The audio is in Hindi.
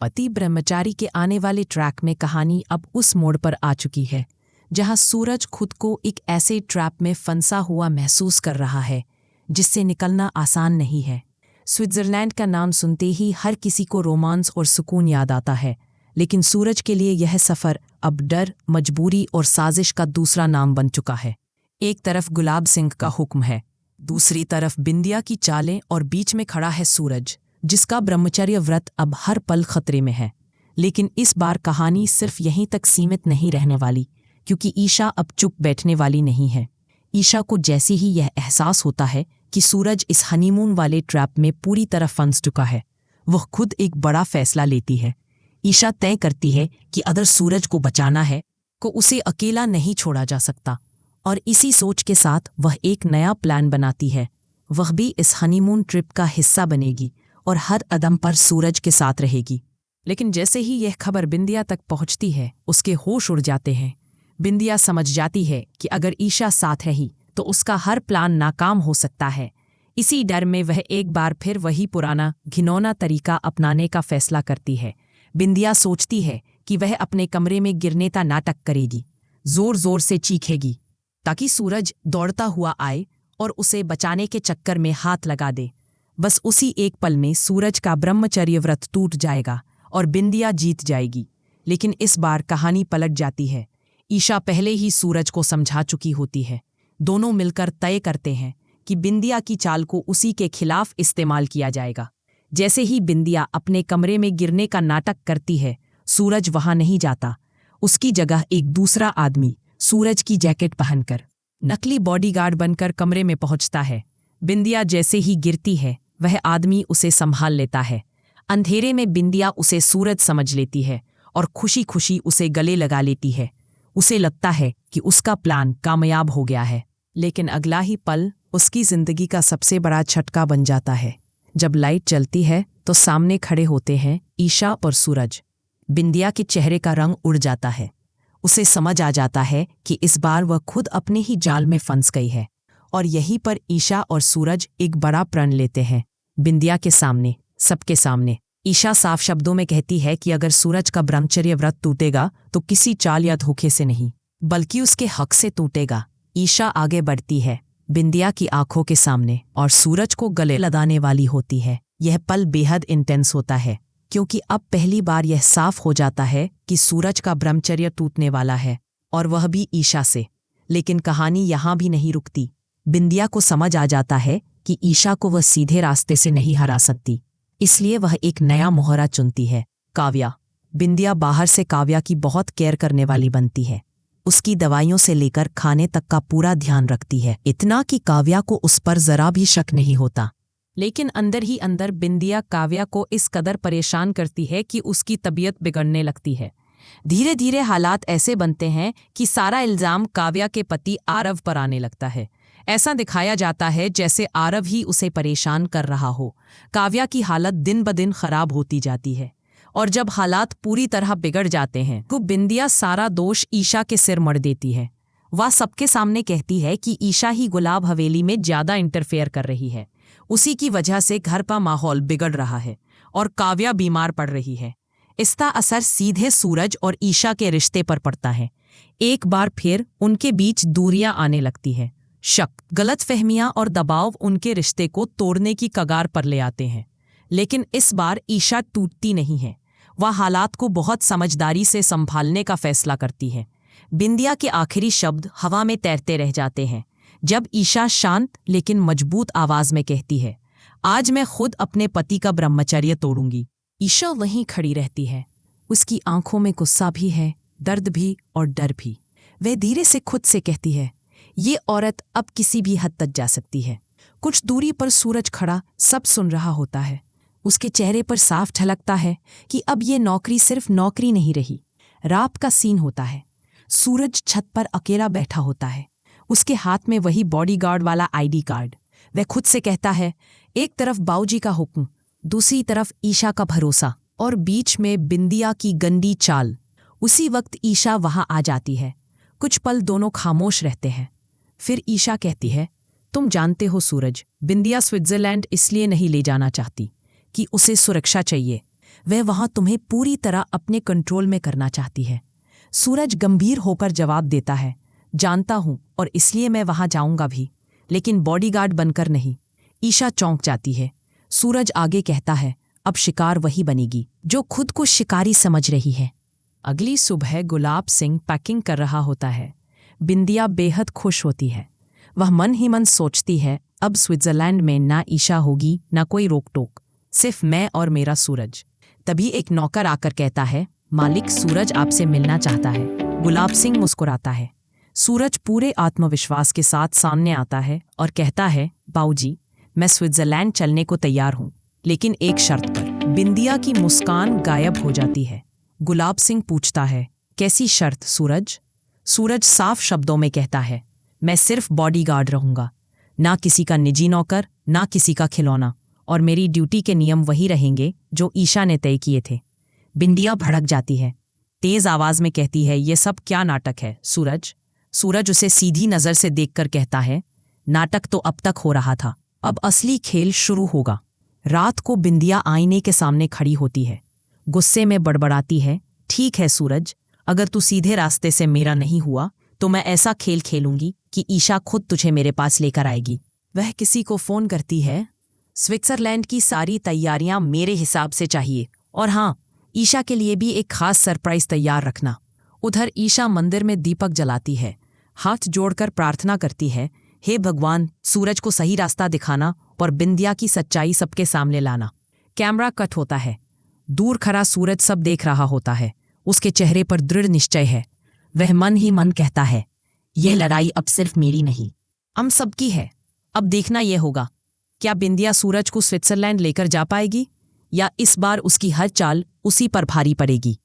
पति ब्रह्मचारी के आने वाले ट्रैक में कहानी अब उस मोड़ पर आ चुकी है जहां सूरज खुद को एक ऐसे ट्रैप में फंसा हुआ महसूस कर रहा है जिससे निकलना आसान नहीं है। स्विट्जरलैंड का नाम सुनते ही हर किसी को रोमांस और सुकून याद आता है, लेकिन सूरज के लिए यह सफ़र अब डर, मजबूरी और साजिश का दूसरा नाम बन चुका है। एक तरफ गुलाब सिंह का हुक्म है, दूसरी तरफ बिंदिया की चालें और बीच में खड़ा है सूरज, जिसका ब्रह्मचर्य व्रत अब हर पल खतरे में है। लेकिन इस बार कहानी सिर्फ यहीं तक सीमित नहीं रहने वाली, क्योंकि ईशा अब चुप बैठने वाली नहीं है। ईशा को जैसे ही यह एहसास होता है कि सूरज इस हनीमून वाले ट्रैप में पूरी तरह फंस चुका है, वह खुद एक बड़ा फैसला लेती है। ईशा तय करती है कि अगर सूरज को बचाना है तो उसे अकेला नहीं छोड़ा जा सकता, और इसी सोच के साथ वह एक नया प्लान बनाती है। वह भी इस हनीमून ट्रिप का हिस्सा बनेगी और हर कदम पर सूरज के साथ रहेगी। लेकिन जैसे ही यह खबर बिंदिया तक पहुंचती है, उसके होश उड़ जाते हैं। बिंदिया समझ जाती है कि अगर ईशा साथ रही तो उसका हर प्लान नाकाम हो सकता है। इसी डर में वह एक बार फिर वही पुराना घिनौना तरीका अपनाने का फैसला करती है। बिंदिया सोचती है कि वह अपने कमरे में गिरने का नाटक करेगी, जोर जोर से चीखेगी ताकि सूरज दौड़ता हुआ आए और उसे बचाने के चक्कर में हाथ लगा दे। बस उसी एक पल में सूरज का ब्रह्मचर्य व्रत टूट जाएगा और बिंदिया जीत जाएगी। लेकिन इस बार कहानी पलट जाती है। ईशा पहले ही सूरज को समझा चुकी होती है। दोनों मिलकर तय करते हैं कि बिंदिया की चाल को उसी के खिलाफ इस्तेमाल किया जाएगा। जैसे ही बिंदिया अपने कमरे में गिरने का नाटक करती है, सूरज वहां नहीं जाता। उसकी जगह एक दूसरा आदमी सूरज की जैकेट पहनकर नकली बॉडीगार्ड बनकर कमरे में पहुंचता है। बिंदिया जैसे ही गिरती है, वह आदमी उसे संभाल लेता है। अंधेरे में बिंदिया उसे सूरज समझ लेती है और खुशी खुशी उसे गले लगा लेती है। उसे लगता है कि उसका प्लान कामयाब हो गया है। लेकिन अगला ही पल उसकी जिंदगी का सबसे बड़ा झटका बन जाता है। जब लाइट जलती है तो सामने खड़े होते हैं ईशा और सूरज। बिंदिया के चेहरे का रंग उड़ जाता है। उसे समझ आ जाता है कि इस बार वह खुद अपने ही जाल में फंस गई है। और यहीं पर ईशा और सूरज एक बड़ा प्रण लेते हैं। बिंदिया के सामने, सबके सामने ईशा साफ शब्दों में कहती है कि अगर सूरज का ब्रह्मचर्य व्रत टूटेगा तो किसी चाल या धोखे से नहीं, बल्कि उसके हक से टूटेगा। ईशा आगे बढ़ती है बिंदिया की आंखों के सामने और सूरज को गले लगाने वाली होती है। यह पल बेहद इंटेंस होता है, क्योंकि अब पहली बार यह साफ हो जाता है कि सूरज का ब्रह्मचर्य टूटने वाला है, और वह भी ईशा से। लेकिन कहानी यहाँ भी नहीं रुकती। बिंदिया को समझ आ जाता है कि ईशा को वह सीधे रास्ते से नहीं हरा सकती, इसलिए वह एक नया मोहरा चुनती है, काव्या। बिंदिया बाहर से काव्या की बहुत केयर करने वाली बनती है। उसकी दवाइयों से लेकर खाने तक का पूरा ध्यान रखती है, इतना कि काव्या को उस पर जरा भी शक नहीं होता। लेकिन अंदर ही अंदर बिंदिया काव्या को इस कदर परेशान करती है कि उसकी तबीयत बिगड़ने लगती है। धीरे धीरे हालात ऐसे बनते हैं कि सारा इल्जाम काव्या के पति आरव पर आने लगता है। ऐसा दिखाया जाता है जैसे आरव ही उसे परेशान कर रहा हो। काव्या की हालत दिन ब दिन खराब होती जाती है, और जब हालात पूरी तरह बिगड़ जाते हैं तो बिंदिया सारा दोष ईशा के सिर मढ़ देती है। वह सबके सामने कहती है कि ईशा ही गुलाब हवेली में ज्यादा इंटरफेयर कर रही है। उसी की वजह से घर का माहौल बिगड़ रहा है और काव्या बीमार पड़ रही है। इसका असर सीधे सूरज और ईशा के रिश्ते पर पड़ता है। एक बार फिर उनके बीच दूरियां आने लगती है। शक, गलतफहमियां और दबाव उनके रिश्ते को तोड़ने की कगार पर ले आते हैं। लेकिन इस बार ईशा टूटती नहीं है। वह हालात को बहुत समझदारी से संभालने का फैसला करती है। बिंदिया के आखिरी शब्द हवा में तैरते रह जाते हैं जब ईशा शांत लेकिन मजबूत आवाज में कहती है, आज मैं खुद अपने पति का ब्रह्मचर्य तोड़ूंगी। ईशा वहीं खड़ी रहती है। उसकी आंखों में गुस्सा भी है, दर्द भी और डर भी। वह धीरे से खुद से कहती है, ये औरत अब किसी भी हद तक जा सकती है। कुछ दूरी पर सूरज खड़ा सब सुन रहा होता है। उसके चेहरे पर साफ झलकता है कि अब ये नौकरी सिर्फ नौकरी नहीं रही, रात का सीन होता है। सूरज छत पर अकेला बैठा होता है, उसके हाथ में वही बॉडीगार्ड वाला आईडी कार्ड। वह खुद से कहता है, एक तरफ बाऊजी का हुक्म, दूसरी तरफ ईशा का भरोसा, और बीच में बिंदिया की गंदी चाल। उसी वक्त ईशा वहां आ जाती है। कुछ पल दोनों खामोश रहते हैं। फिर ईशा कहती है, तुम जानते हो सूरज, बिंदिया स्विट्जरलैंड इसलिए नहीं ले जाना चाहती कि उसे सुरक्षा चाहिए। वह वहां तुम्हें पूरी तरह अपने कंट्रोल में करना चाहती है। सूरज गंभीर होकर जवाब देता है, जानता हूं और इसलिए मैं वहां जाऊंगा भी, लेकिन बॉडीगार्ड बनकर नहीं। ईशा चौंक जाती है। सूरज आगे कहता है, अब शिकार वही बनेगी जो खुद को शिकारी समझ रही है। अगली सुबह गुलाब सिंह पैकिंग कर रहा होता है। बिंदिया बेहद खुश होती है। वह मन ही मन सोचती है, अब स्विट्जरलैंड में ना ईशा होगी ना कोई रोक टोक, सिर्फ मैं और मेरा सूरज। तभी एक नौकर आकर कहता है, मालिक सूरज आपसे मिलना चाहता है। गुलाब सिंह मुस्कुराता है। सूरज पूरे आत्मविश्वास के साथ सामने आता है और कहता है, बाऊजी, मैं स्विट्जरलैंड चलने को तैयार हूं, लेकिन एक शर्त पर। बिंदिया की मुस्कान गायब हो जाती है। गुलाब सिंह पूछता है, कैसी शर्त सूरज? सूरज साफ शब्दों में कहता है, मैं सिर्फ बॉडीगार्ड रहूंगा, ना किसी का निजी नौकर, ना किसी का खिलौना, और मेरी ड्यूटी के नियम वही रहेंगे जो ईशा ने तय किए थे। बिंदिया भड़क जाती है। तेज आवाज में कहती है, ये सब क्या नाटक है सूरज? सूरज उसे सीधी नजर से देखकर कहता है, नाटक तो अब तक हो रहा था, अब असली खेल शुरू होगा। रात को बिंदिया आईने के सामने खड़ी होती है। गुस्से में बड़बड़ाती है, ठीक है सूरज, अगर तू सीधे रास्ते से मेरा नहीं हुआ तो मैं ऐसा खेल खेलूंगी कि ईशा खुद तुझे मेरे पास लेकर आएगी। वह किसी को फोन करती है, स्विट्जरलैंड की सारी तैयारियां मेरे हिसाब से चाहिए, और हाँ, ईशा के लिए भी एक खास सरप्राइज तैयार रखना। उधर ईशा मंदिर में दीपक जलाती है, हाथ जोड़कर प्रार्थना करती है, हे भगवान, सूरज को सही रास्ता दिखाना और बिंदिया की सच्चाई सबके सामने लाना। कैमरा कट होता है। दूर खड़ा सूरज सब देख रहा होता है। उसके चेहरे पर दृढ़ निश्चय है। वह मन ही मन कहता है, यह लड़ाई अब सिर्फ मेरी नहीं, हम सबकी है। अब देखना यह होगा, क्या बिंदिया सूरज को स्विट्जरलैंड लेकर जा पाएगी, या इस बार उसकी हर चाल उसी पर भारी पड़ेगी।